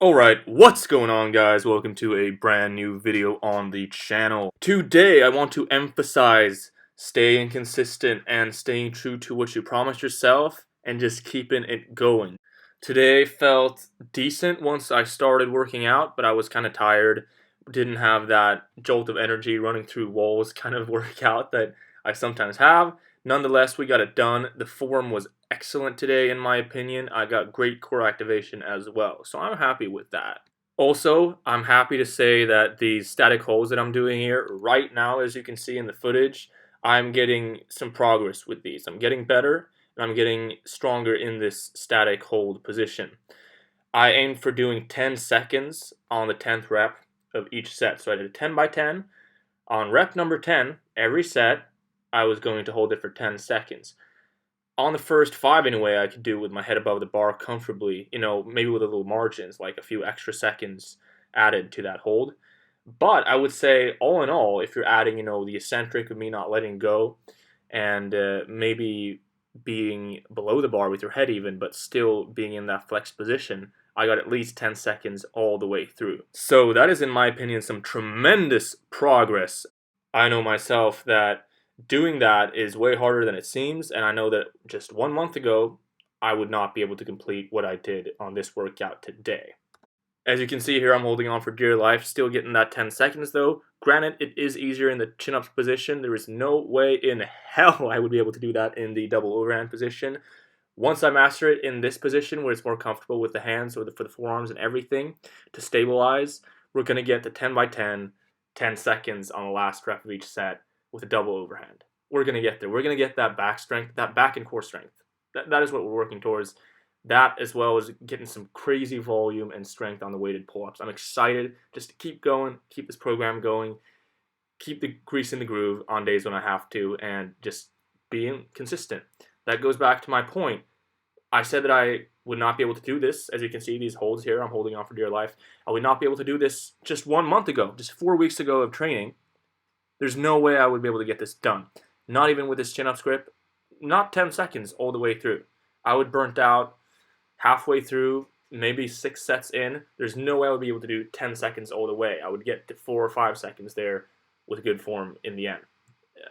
Alright, what's going on guys? Welcome to a brand new video on the channel. Today I want to emphasize staying consistent and staying true to what you promised yourself and just keeping it going. Today felt decent once I started working out, but I was kind of tired. Didn't have that jolt of energy running through walls kind of workout that I sometimes have. Nonetheless, we got it done. The form was excellent today, in my opinion. I got great core activation as well, so I'm happy with that. Also, I'm happy to say that these static holds that I'm doing here right now, as you can see in the footage, I'm getting some progress with these. I'm getting better, and I'm getting stronger in this static hold position. I aimed for doing 10 seconds on the 10th rep of each set. So I did a 10 by 10. On rep number 10, every set, I was going to hold it for 10 seconds. On the first 5 anyway, I could do with my head above the bar comfortably, maybe with a little margins, like a few extra seconds added to that hold. But I would say, all in all, if you're adding, the eccentric of me not letting go and maybe being below the bar with your head even, but still being in that flexed position, I got at least 10 seconds all the way through. So that is, in my opinion, some tremendous progress. I know myself that doing that is way harder than it seems, and I know that just 1 month ago, I would not be able to complete what I did on this workout today. As you can see here, I'm holding on for dear life, still getting that 10 seconds though. Granted, it is easier in the chin-up position. There is no way in hell I would be able to do that in the double overhand position. Once I master it in this position where it's more comfortable with the hands or for the forearms and everything to stabilize, we're going to get the 10 by 10, 10 seconds on the last rep of each set with a double overhand. We're going to get there. We're going to get that back strength, that back and core strength. That is what we're working towards. That as well as getting some crazy volume and strength on the weighted pull-ups. I'm excited just to keep going, keep this program going, keep the grease in the groove on days when I have to, and just being consistent. That goes back to my point. I said that I would not be able to do this. As you can see, these holds here, I'm holding on for dear life. I would not be able to do this just 1 month ago, just 4 weeks ago of training. There's no way I would be able to get this done. Not even with this chin-up grip, not 10 seconds all the way through. I would burnt out halfway through, maybe 6 sets in. There's no way I would be able to do 10 seconds all the way. I would get to 4 or 5 seconds there with good form in the end.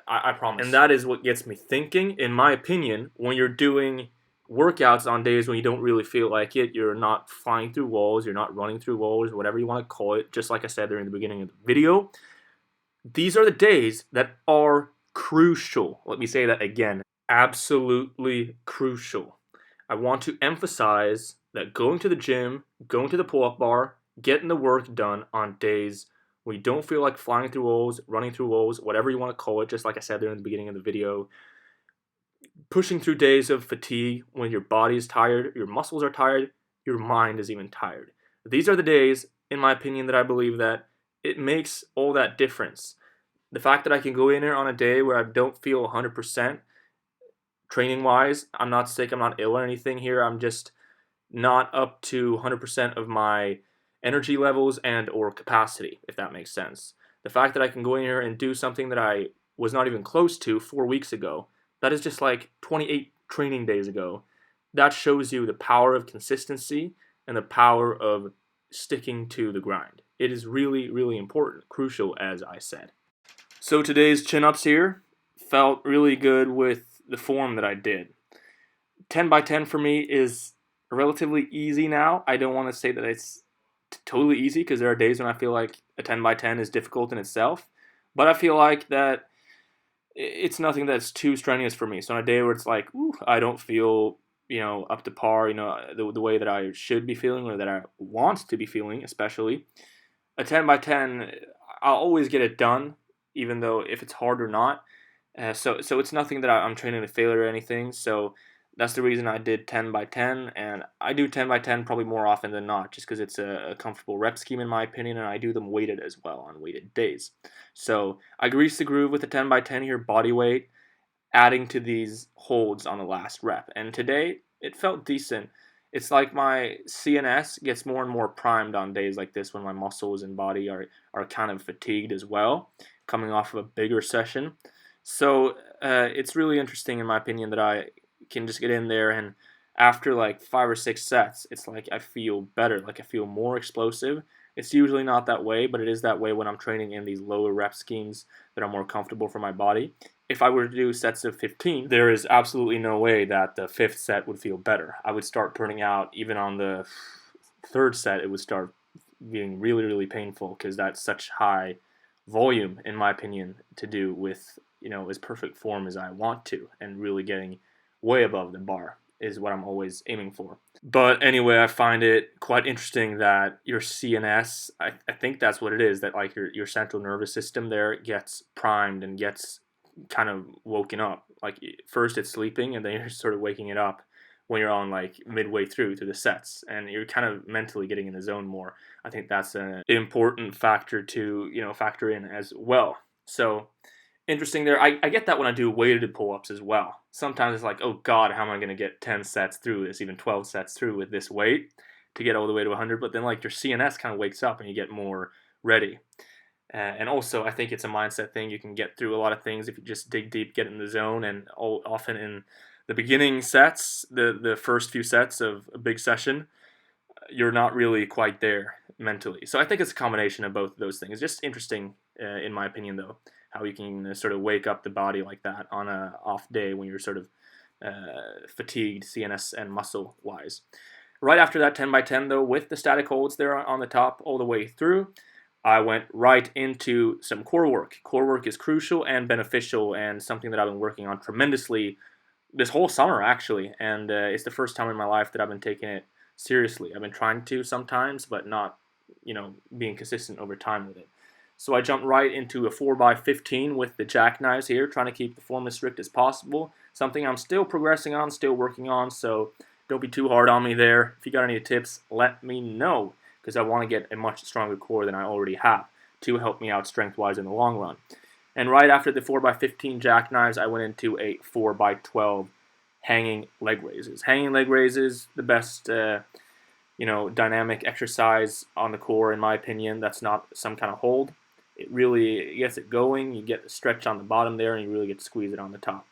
I promise. And that is what gets me thinking, in my opinion, when you're doing workouts on days when you don't really feel like it, you're not flying through walls, you're not running through walls, whatever you want to call it, just like I said there in the beginning of the video. These are the days that are crucial. Let me say that again. Absolutely crucial. I want to emphasize that going to the gym, going to the pull-up bar, getting the work done on days when you don't feel like flying through walls, running through walls, whatever you want to call it, just like I said there in the beginning of the video, pushing through days of fatigue when your body is tired, your muscles are tired, your mind is even tired. These are the days, in my opinion, that I believe that it makes all that difference. The fact that I can go in here on a day where I don't feel 100% training-wise, I'm not sick, I'm not ill or anything here, I'm just not up to 100% of my energy levels and or capacity, if that makes sense. The fact that I can go in here and do something that I was not even close to 4 weeks ago, that is just like 28 training days ago. That shows you the power of consistency and the power of sticking to the grind. It is really, really important, crucial, as I said. So today's chin-ups here felt really good with the form that I did. 10 by 10 for me is relatively easy now. I don't want to say that it's totally easy because there are days when I feel like a 10 by 10 is difficult in itself, but I feel like that it's nothing that's too strenuous for me. So on a day where it's like, ooh, I don't feel, up to par, the way that I should be feeling or that I want to be feeling, especially, a 10 by 10, I'll always get it done, even though if it's hard or not. So it's nothing that I'm training to failure or anything. So that's the reason I did 10 by 10, and I do 10 by 10 probably more often than not, just because it's a comfortable rep scheme in my opinion, and I do them weighted as well on weighted days. So I grease the groove with the 10 by 10 here, body weight, adding to these holds on the last rep. And today it felt decent. It's like my CNS gets more and more primed on days like this when my muscles and body are kind of fatigued as well, coming off of a bigger session. So it's really interesting in my opinion that I can just get in there and after like 5 or 6 sets, it's like I feel better, like I feel more explosive. It's usually not that way, but it is that way when I'm training in these lower rep schemes that are more comfortable for my body. If I were to do sets of 15, there is absolutely no way that the 5th set would feel better. I would start burning out. Even on the 3rd set, it would start being really, really painful because that's such high volume, in my opinion, to do with, as perfect form as I want to, and really getting way above the bar is what I'm always aiming for. But anyway, I find it quite interesting that your CNS, I think that's what it is, that like your central nervous system there gets primed and gets kind of woken up. Like first it's sleeping and then you're sort of waking it up when you're on like midway through the sets, and you're kind of mentally getting in the zone more. I think that's an important factor to factor in as well. So interesting there. I get that when I do weighted pull-ups as well. Sometimes it's like, oh God, how am I going to get 10 sets through this, even 12 sets through with this weight to get all the way to 100? But then like your CNS kind of wakes up and you get more ready. And also, I think it's a mindset thing. You can get through a lot of things if you just dig deep, get in the zone, and often in the beginning sets, the first few sets of a big session, you're not really quite there mentally. So I think it's a combination of both of those things. Just interesting, in my opinion, though, how you can sort of wake up the body like that on a off day when you're sort of fatigued, CNS and muscle wise. Right after that 10 by 10 though, with the static holds there on the top all the way through, I went right into some core work. Core work is crucial and beneficial, and something that I've been working on tremendously this whole summer actually, and it's the first time in my life that I've been taking it seriously. I've been trying to sometimes, but not being consistent over time with it. So I jumped right into a 4x15 with the jackknives here, trying to keep the form as strict as possible. Something I'm still progressing on, still working on, so don't be too hard on me there. If you got any tips, let me know, because I want to get a much stronger core than I already have to help me out strength-wise in the long run. And right after the 4x15 jackknives, I went into a 4x12 hanging leg raises. Hanging leg raises, the best dynamic exercise on the core, in my opinion. That's not some kind of hold. It really gets it going. You get the stretch on the bottom there, and you really get to squeeze it on the top.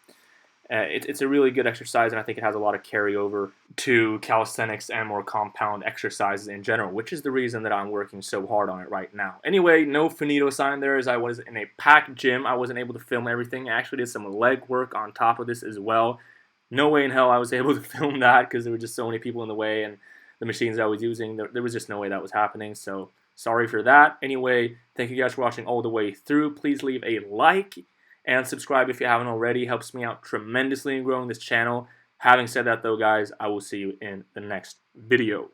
It's a really good exercise, and I think it has a lot of carryover to calisthenics and more compound exercises in general, which is the reason that I'm working so hard on it right now. Anyway, no finito sign there, as I was in a packed gym. I wasn't able to film everything. I actually did some leg work on top of this as well. No way in hell I was able to film that because there were just so many people in the way, and the machines I was using, there was just no way that was happening, so sorry for that. Anyway, thank you guys for watching all the way through. Please leave a like and subscribe if you haven't already. It helps me out tremendously in growing this channel. Having said that though, guys, I will see you in the next video.